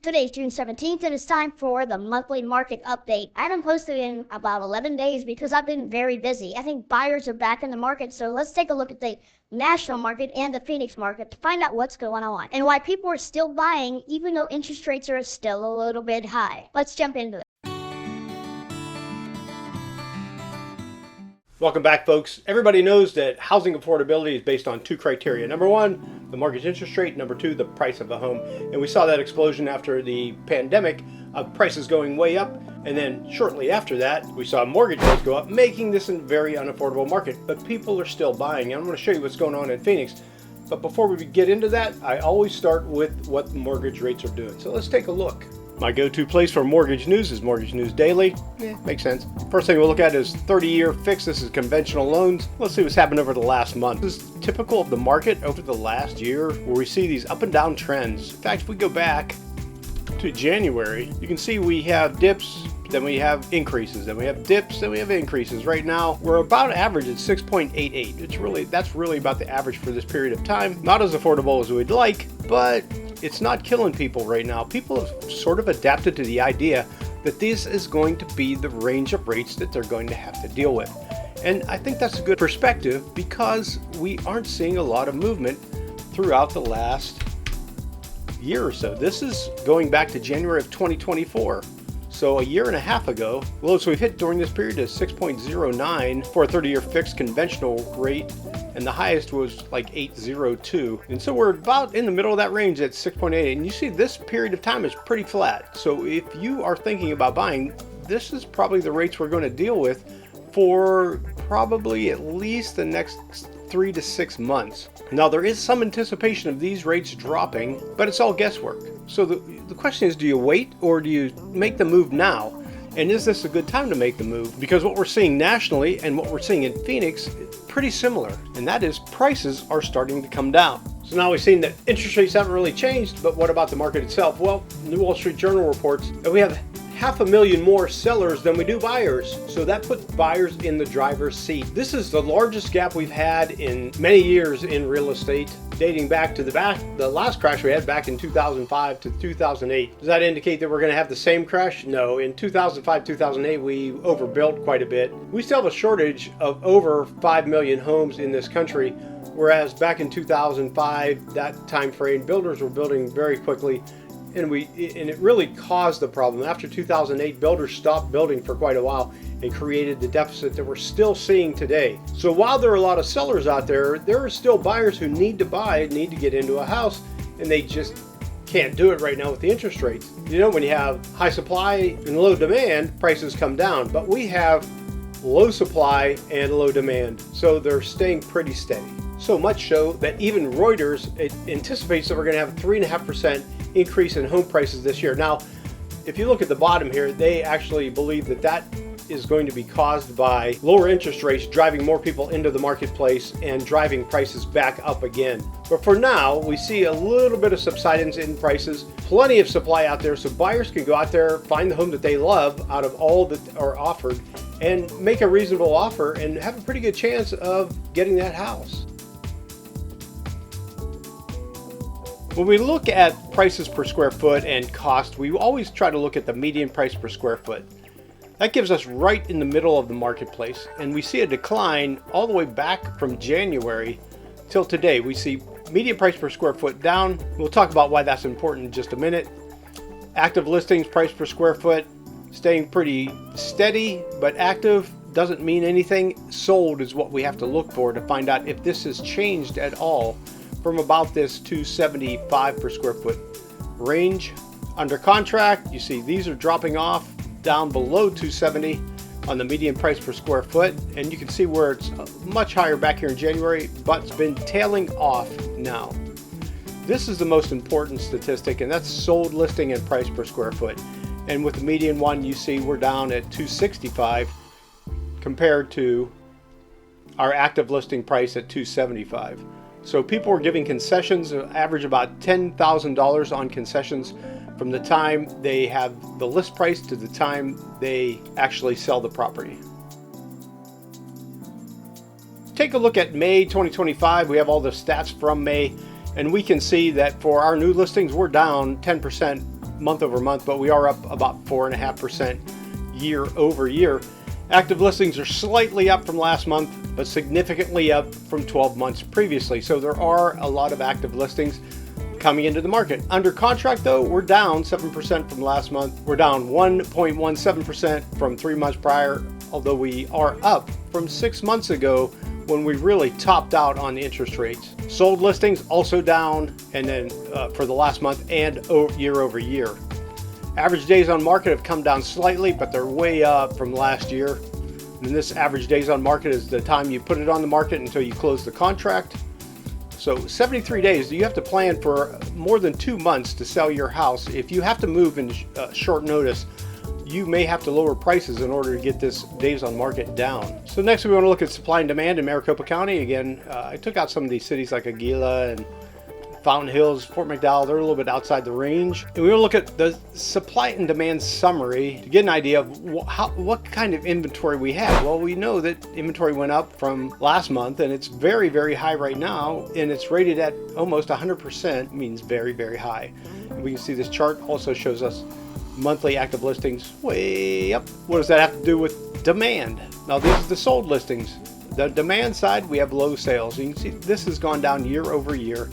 Today's June 17th, and it's time for the monthly market update. I haven't posted in about 11 days because I've been very busy. I think buyers are back in the market, so let's take a look at the national market and the Phoenix market to find out what's going on and why people are still buying even though interest rates are still a little bit high. Let's jump into it. Welcome back, folks. Everybody knows that housing affordability is based on two criteria. Number one, the mortgage interest rate. Number two, the price of a home. And we saw that explosion after the pandemic of prices going way up. And then shortly after that, we saw mortgage rates go up, making this a very unaffordable market. But people are still buying. And I'm going to show you what's going on in Phoenix. But before we get into that, I always start with what mortgage rates are doing. So let's take a look. My go-to place for mortgage news is Mortgage News Daily. Makes sense. First thing we'll look at is 30-year fixed. This is conventional loans. Let's see what's happened over the last month. This is typical of the market over the last year where we see these up and down trends. In fact, if we go back to January, you can see we have dips, then we have increases, then we have dips, then we have increases. Right now, we're about average at 6.88. That's really about the average for this period of time. Not as affordable as we'd like, but it's not killing people right now. People have sort of adapted to the idea that this is going to be the range of rates that they're going to have to deal with. And I think that's a good perspective because we aren't seeing a lot of movement throughout the last year or so. This is going back to January of 2024. So a year and a half ago, lows we've hit during this period is 6.09 for a 30-year fixed conventional rate, and the highest was like 8.02. And so we're about in the middle of that range at 6.88. And you see this period of time is pretty flat. So if you are thinking about buying, this is probably the rates we're going to deal with for probably at least the next 3 to 6 months. Now there is some anticipation of these rates dropping, but it's all guesswork. So the question is, do you wait or do you make the move now? And is this a good time to make the move? Because what we're seeing nationally and what we're seeing in Phoenix is pretty similar, and that is prices are starting to come down. So now we've seen that interest rates haven't really changed, but what about the market itself? Well, the Wall Street Journal reports that we have 500,000 more sellers than we do buyers. So that puts buyers in the driver's seat. This is the largest gap we've had in many years in real estate, dating back to the last crash we had back in 2005 to 2008. Does that indicate that we're going to have the same crash? No. In 2005, 2008, we overbuilt quite a bit. We still have a shortage of over 5 million homes in this country, whereas back in 2005, that time frame, builders were building very quickly. And it really caused the problem. After 2008, builders stopped building for quite a while and created the deficit that we're still seeing today. So while there are a lot of sellers out there, there are still buyers who need to buy, need to get into a house, and they just can't do it right now with the interest rates. You know, when you have high supply and low demand, prices come down. But we have low supply and low demand, so they're staying pretty steady. So much so that even Reuters anticipates that we're going to have a 3.5% increase in home prices this year. Now, if you look at the bottom here, they actually believe that is going to be caused by lower interest rates driving more people into the marketplace and driving prices back up again. But for now, we see a little bit of subsidence in prices, plenty of supply out there, so buyers can go out there, find the home that they love out of all that are offered, and make a reasonable offer and have a pretty good chance of getting that house. When we look at prices per square foot and cost, we always try to look at the median price per square foot. That gives us right in the middle of the marketplace, and we see a decline all the way back from January till today. We see median price per square foot down. We'll talk about why that's important in just a minute. Active listings price per square foot staying pretty steady, but active doesn't mean anything. Sold is what we have to look for to find out if this has changed at all from about this 275 per square foot range. Under contract, you see these are dropping off down below 270 on the median price per square foot, and you can see where it's much higher back here in January, but it's been tailing off now. This is the most important statistic, and that's sold listing and price per square foot. And with the median one, you see we're down at 265 compared to our active listing price at 275. So people are giving concessions, average about $10,000 on concessions from the time they have the list price to the time they actually sell the property. Take a look at May 2025. We have all the stats from May, and we can see that for our new listings, we're down 10% month over month, but we are up about 4.5% year over year. Active listings are slightly up from last month, but significantly up from 12 months previously. So there are a lot of active listings coming into the market. Under contract though, we're down 7% from last month. We're down 1.17% from 3 months prior, although we are up from 6 months ago when we really topped out on the interest rates. Sold listings also down, and then for the last month and year over year. Average days on market have come down slightly, but they're way up from last year. And this average days on market is the time you put it on the market until you close the contract. So 73 days, you have to plan for more than 2 months to sell your house. If you have to move in short notice, you may have to lower prices in order to get this days on market down. So next we want to look at supply and demand in Maricopa County. Again, I took out some of these cities like Aguila and Fountain Hills, Fort McDowell. They're a little bit outside the range. And we will look at the supply and demand summary to get an idea of what kind of inventory we have. Well, we know that inventory went up from last month, and it's very, very high right now, and it's rated at almost 100%, means very, very high. And we can see this chart also shows us monthly active listings way up. What does that have to do with demand? Now, these are the sold listings. The demand side, we have low sales. You can see this has gone down year over year.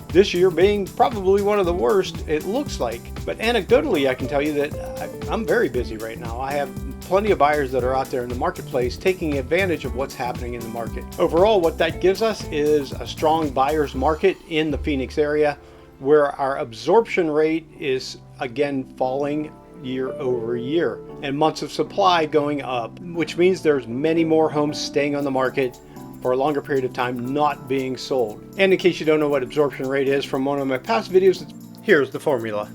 This year being probably one of the worst, it looks like. But anecdotally, I can tell you that I'm very busy right now. I have plenty of buyers that are out there in the marketplace taking advantage of what's happening in the market. Overall, what that gives us is a strong buyer's market in the Phoenix area, where our absorption rate is again falling year over year, and months of supply going up, which means there's many more homes staying on the market for a longer period of time not being sold. And in case you don't know what absorption rate is from one of my past videos, here's the formula.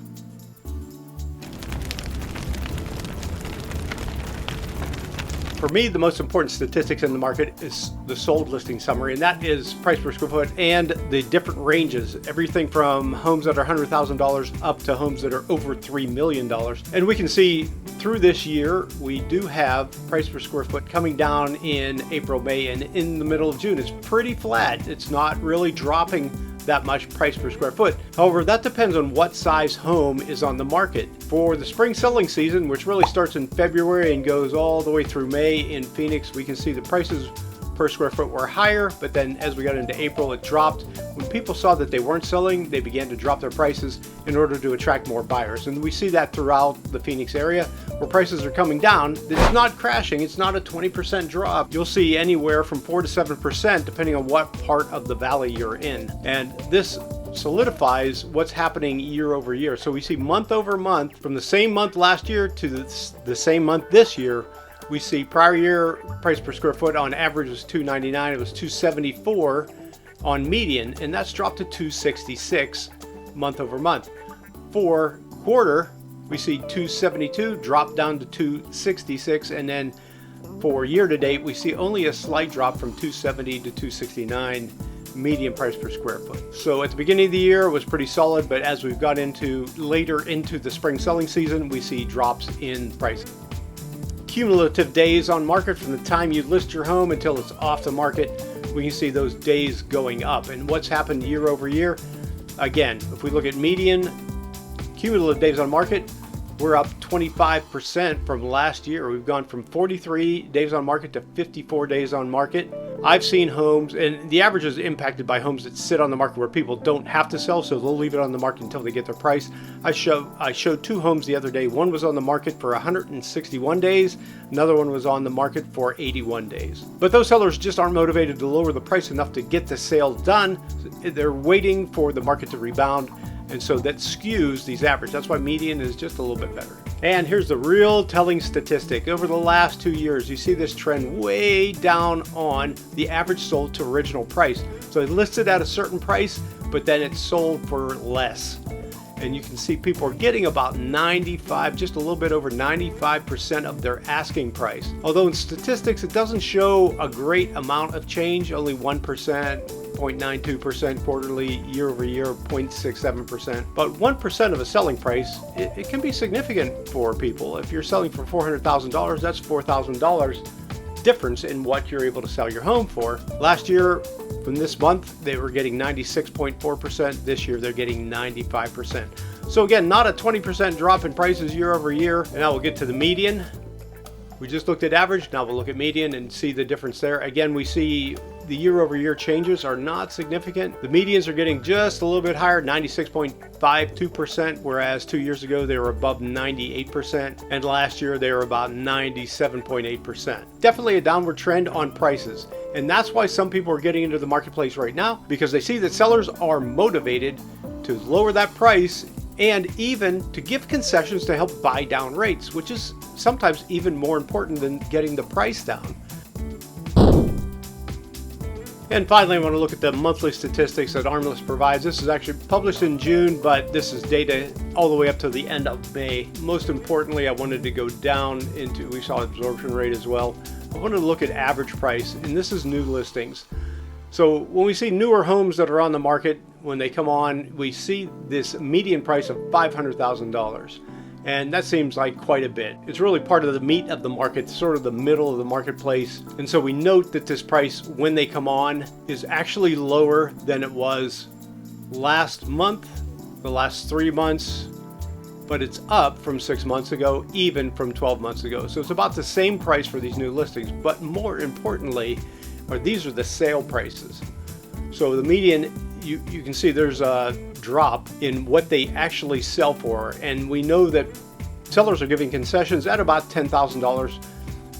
For me, the most important statistics in the market is the sold listing summary, and that is price per square foot and the different ranges, everything from homes that are $100,000 up to homes that are over $3 million. And we can see through this year, we do have price per square foot coming down in April, May, and in the middle of June. It's pretty flat. It's not really dropping that much price per square foot. However, that depends on what size home is on the market. For the spring selling season, which really starts in February and goes all the way through May in Phoenix, we can see the prices per square foot were higher, but then as we got into April, it dropped. When people saw that they weren't selling, they began to drop their prices in order to attract more buyers. And we see that throughout the Phoenix area where prices are coming down. It's not crashing. It's not a 20% drop. You'll see anywhere from 4 to 7% depending on what part of the valley you're in. And this solidifies what's happening year over year. So we see month over month, from the same month last year to the same month this year, we see prior year price per square foot on average was $299. It was $274 on median, and that's dropped to $266 month over month. For quarter, we see $272 drop down to $266, and then for year to date, we see only a slight drop from $270 to $269 median price per square foot. So at the beginning of the year, it was pretty solid, but as we've got into later into the spring selling season, we see drops in pricing. Cumulative days on market from the time you list your home until it's off the market, we can see those days going up. And what's happened year over year, again, if we look at median cumulative days on market, we're up 25% from last year. We've gone from 43 days on market to 54 days on market. I've seen homes, and the average is impacted by homes that sit on the market where people don't have to sell, so they'll leave it on the market until they get their price. I showed 2 homes the other day. One was on the market for 161 days. Another one was on the market for 81 days. But those sellers just aren't motivated to lower the price enough to get the sale done. They're waiting for the market to rebound. And so that skews these averages. That's why median is just a little bit better. And here's the real telling statistic. Over the last 2 years, you see this trend way down on the average sold to original price. So it listed at a certain price, but then it's sold for less. And you can see people are getting about 95, just a little bit over 95% of their asking price. Although in statistics, it doesn't show a great amount of change, only 1%, 0.92% quarterly, year over year, 0.67%. But 1% of a selling price, it can be significant for people. If you're selling for $400,000, that's $4,000 difference in what you're able to sell your home for. Last year, from this month, they were getting 96.4%. This year, they're getting 95%. So again, not a 20% drop in prices year over year. And now we'll get to the median. We just looked at average, now we'll look at median and see the difference there. Again, we see the year over year changes are not significant. The medians are getting just a little bit higher, 96.52%, whereas 2 years ago they were above 98%, and last year they were about 97.8%. Definitely a downward trend on prices, and that's why some people are getting into the marketplace right now, because they see that sellers are motivated to lower that price and even to give concessions to help buy down rates, which is sometimes even more important than getting the price down. And finally, I want to look at the monthly statistics that Armless provides. This is actually published in June, but this is data all the way up to the end of May. Most importantly, I wanted to go down into, we saw absorption rate as well. I wanted to look at average price, and this is new listings. So when we see newer homes that are on the market, when they come on, we see this median price of $500,000. And that seems like quite a bit. It's really part of the meat of the market, sort of the middle of the marketplace. And so we note that this price, when they come on, is actually lower than it was last month, the last 3 months, but it's up from 6 months ago, even from 12 months ago. So it's about the same price for these new listings, but more importantly, these are the sale prices. So the median, you can see there's a drop in what they actually sell for, and we know that sellers are giving concessions at about $10,000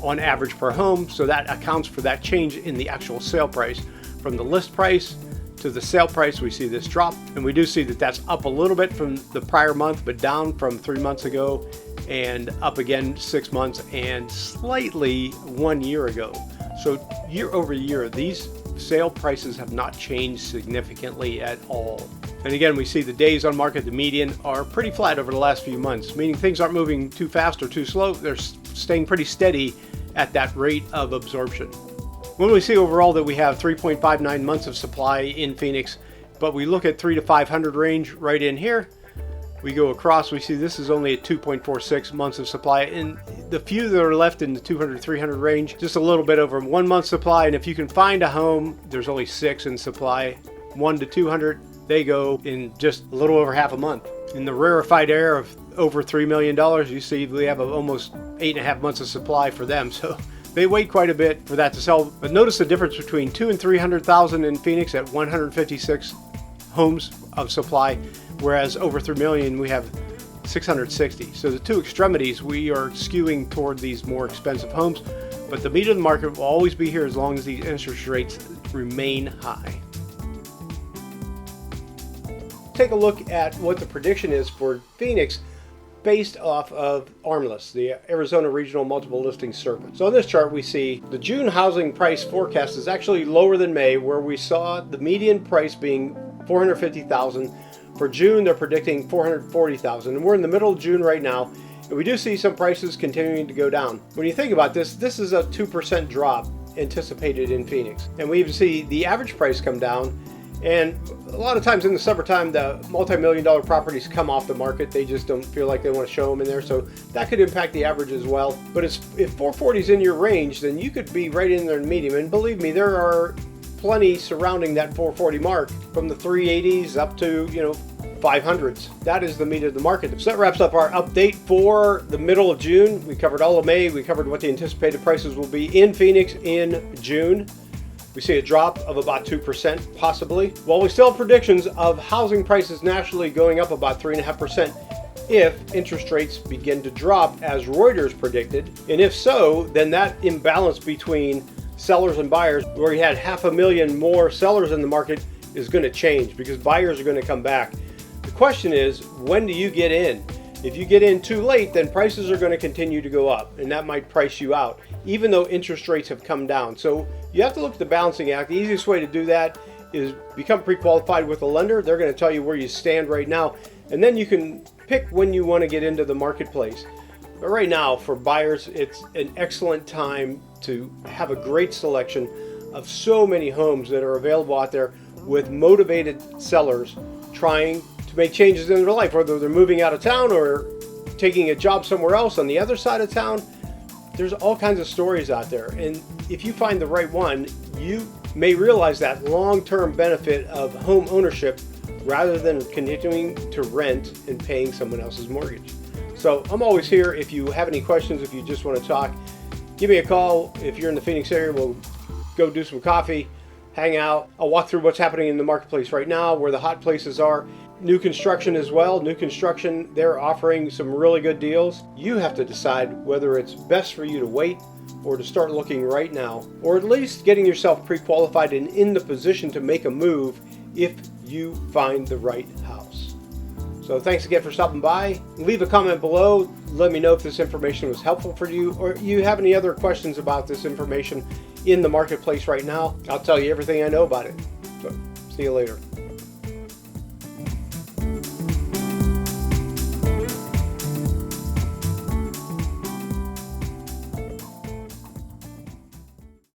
on average per home, so that accounts for that change in the actual sale price. From the list price to the sale price, we see this drop, and we do see that that's up a little bit from the prior month, but down from 3 months ago, and up again 6 months, and slightly 1 year ago. So year over year, these sale prices have not changed significantly at all. And again, we see the days on market, the median, are pretty flat over the last few months, meaning things aren't moving too fast or too slow. They're staying pretty steady at that rate of absorption. When we see overall that we have 3.59 months of supply in Phoenix, but we look at 300 to 500 range right in here, we go across, we see this is only at 2.46 months of supply, and the few that are left in the 200 300 range, just a little bit over 1 month supply. And if you can find a home, there's only 6 in supply. 1 to 200, they go in just a little over half a month. In the rarefied air of over $3 million, you see we have almost 8.5 months of supply for them. So they wait quite a bit for that to sell. But notice the difference between 200,000 and 300,000 in Phoenix at 156 homes of supply, whereas over 3 million we have 660. So the two extremities, we are skewing toward these more expensive homes, but the meat of the market will always be here as long as these interest rates remain high. Take a look at what the prediction is for Phoenix based off of Armless, the Arizona Regional Multiple Listing Service. So on this chart, we see the June housing price forecast is actually lower than May, where we saw the median price being $450,000. For June, they're predicting $440,000, and we're in the middle of June right now, and we do see some prices continuing to go down. When you think about this, this is a 2% drop anticipated in Phoenix, and we even see the average price come down. And a lot of times in the summertime, the multi-million-dollar properties come off the market. They just don't feel like they want to show them in there, so that could impact the average as well. But if 440 is in your range, then you could be right in there in medium. And believe me, there are plenty surrounding that 440 mark, from the 380s up to 500s. That is the meat of the market. So that wraps up our update for the middle of June. We covered all of May. We covered what the anticipated prices will be in Phoenix in June. We see a drop of about 2% possibly. While we still have predictions of housing prices nationally going up about 3.5% if interest rates begin to drop as Reuters predicted. And if so, then that imbalance between sellers and buyers, where we had 500,000 more sellers in the market, is going to change because buyers are going to come back. The question is, when do you get in? If you get in too late, then prices are going to continue to go up, and that might price you out, even though interest rates have come down. So you have to look at the balancing act. The easiest way to do that is become pre-qualified with a lender. They're going to tell you where you stand right now, and then you can pick when you want to get into the marketplace. But right now, for buyers, it's an excellent time to have a great selection of so many homes that are available out there with motivated sellers trying to make changes in their life, whether they're moving out of town or taking a job somewhere else on the other side of town. There's all kinds of stories out there, and if you find the right one, you may realize that long-term benefit of home ownership rather than continuing to rent and paying someone else's mortgage. So I'm always here. If you have any questions, if you just want to talk, give me a call. If you're in the Phoenix area, we'll go do some coffee, hang out. I'll walk through what's happening in the marketplace right now, where the hot places are. New construction as well. New construction, they're offering some really good deals. You have to decide whether it's best for you to wait or to start looking right now, or at least getting yourself pre-qualified and in the position to make a move if you find the right house. So thanks again for stopping by. Leave a comment below. Let me know if this information was helpful for you, or you have any other questions about this information in the marketplace right now. I'll tell you everything I know about it. So see you later.